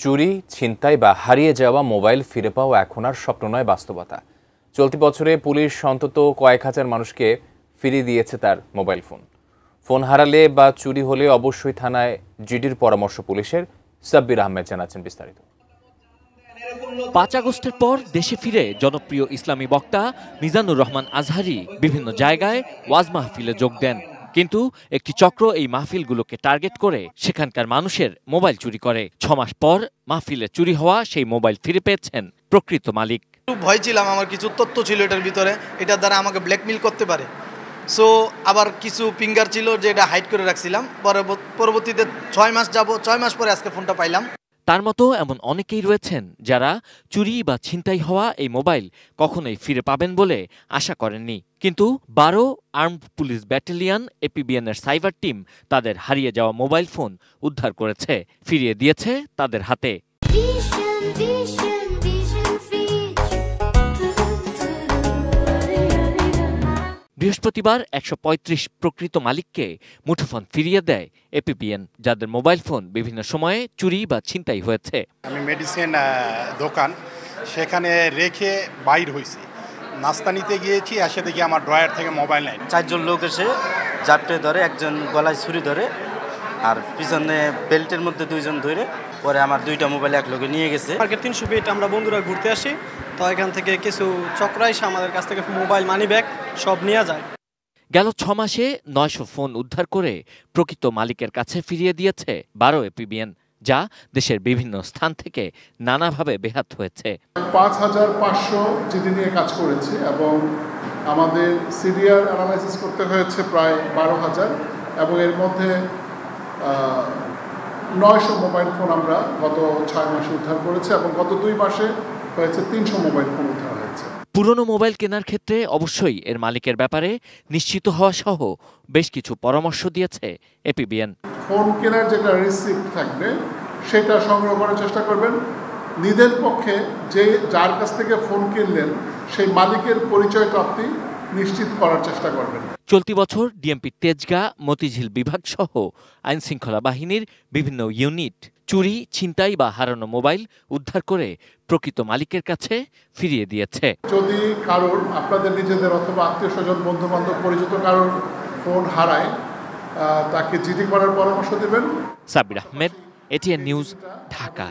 চুরি, ছিনতাই বা হারিয়ে যাওয়া মোবাইল ফিরে পাওয়া এখন আর স্বপ্ন নয়, বাস্তবতা। চলতি বছরে পুলিশ অন্তত কয়েক হাজার মানুষকে ফিরিয়ে দিয়েছে তার মোবাইল ফোন। ফোন হারালে বা চুরি হলে অবশ্যই থানায় জিডির পরামর্শ পুলিশের। সাব্বির আহমেদ জানাচ্ছেন বিস্তারিত। ৫ আগস্টের পর দেশে ফিরে জনপ্রিয় ইসলামী বক্তা মিজানুর রহমান আজহারি বিভিন্ন জায়গায় ওয়াজ মাহফিলে যোগ দেন। কিন্তু একটি চক্র এই মাহফিলগুলোকে টার্গেট করে সেখানকার মানুষের মোবাইল চুরি করে। ৬ মাস পর মাহফিলে চুরি হওয়া সেই মোবাইল ফিরে পেয়েছেন প্রকৃত মালিক। ভয় ছিলাম, আমার কিছু তথ্য ছিল এটার ভিতরে, এটার দ্বারা আমাকে ব্ল্যাকমেইল করতে পারে। সো আবার কিছু ফিঙ্গার ছিল যে এটা হাইড করে রাখছিলাম। পরবর্তীতে ৬ মাস যাব, ৬ মাস পরে আজকে ফোনটা পাইলাম। তার মতো এমন অনেকেই রয়েছেন যারা চুরি বা ছিনতাই হওয়া এই মোবাইল কখনোই ফিরে পাবেন বলে আশা করেননি। কিন্তু ১২ আর্মড পুলিশ ব্যাটালিয়ন এপিবিএনের সাইবার টিম তাদের হারিয়ে যাওয়া মোবাইল ফোন উদ্ধার করেছে, ফিরিয়ে দিয়েছে তাদের হাতে। বৃহস্পতিবার ১৩৫ প্রকৃত মালিককে মুঠোফোন ফিরিয়ে দেয় এপিবিএন, যাদের মোবাইল ফোন বিভিন্ন সময়ে চুরি বা ছিনতাই হয়েছে। আমি মেডিসিন দোকান সেখানে রেখে বাইর হয়েছি, নাস্তা নিতে গিয়েছি, এসে দেখি আমার ড্রয়ার থেকে মোবাইল নাই। ৪ জন লোক এসে জাপটে ধরে, একজন গলায় ছুরি ধরে আর পিছনে বেল্টের মধ্যে ২ জন ধরে পরে আমার 2টা মোবাইল এক লোকে নিয়ে গেছে। মার্কেট ৩০০ ফিট আমরা বন্ধুরা ঘুরতে আসি, তো এখান থেকে কিছু চক্র এসে আমাদের কাছ থেকে মোবাইল, মানি ব্যাগ সব নিয়ে যায়। গেল ৬ মাসে ৯০০ ফোন উদ্ধার করে প্রকৃত মালিকের কাছে ফিরিয়ে দিয়েছে ১২ এপিবিএন, যা দেশের বিভিন্ন স্থান থেকে নানাভাবে বেহাত হয়েছে। ৫,৫০০ জিডি নিয়ে কাজ করেছি এবং আমাদের সিরিয়াল অ্যানালাইসিস করতে হয়েছে প্রায় ১২,০০০ এবং এর মধ্যে ৯০০ মোবাইল ফোন আমরা গত ৬ মাসে উদ্ধার করেছি এবং গত ২ মাসে হয়েছে ৩০০ মোবাইল ফোন উদ্ধার হয়েছে। পুরনো মোবাইল কেনার ক্ষেত্রে অবশ্যই এর মালিকের ব্যাপারে নিশ্চিত হওয়া সহ বেশ কিছু পরামর্শ দিয়েছে এপিবিএন। ফোন কেনার যেটা রিসিপ্ট থাকবে সেটা সংগ্রহ করার চেষ্টা করবেন। নিজের পক্ষে যার কাছ থেকে ফোন কিনলেন সেই মালিকের পরিচয় প্রাপ্তি নিশ্চিত করার চেষ্টা করবেন। চলতি বছর ডিএমপি তেজগাঁ, মতিঝিল বিভাগ সহ আইনশৃঙ্খলা বাহিনীর বিভিন্ন ইউনিট চুরি, ছিনতাই বা হারানো মোবাইল উদ্ধার করে প্রকৃত মালিকের কাছে ফিরিয়ে দিয়েছে। যদি কারোর, আপনাদের নিজেদের অথবা আত্মীয়-স্বজন, বন্ধু-বান্ধব, পরিচিত কারোর ফোন হারায় তাকে জিডি করার পরামর্শ দেবেন। Sabbir Ahmed, ATN news, Dhaka.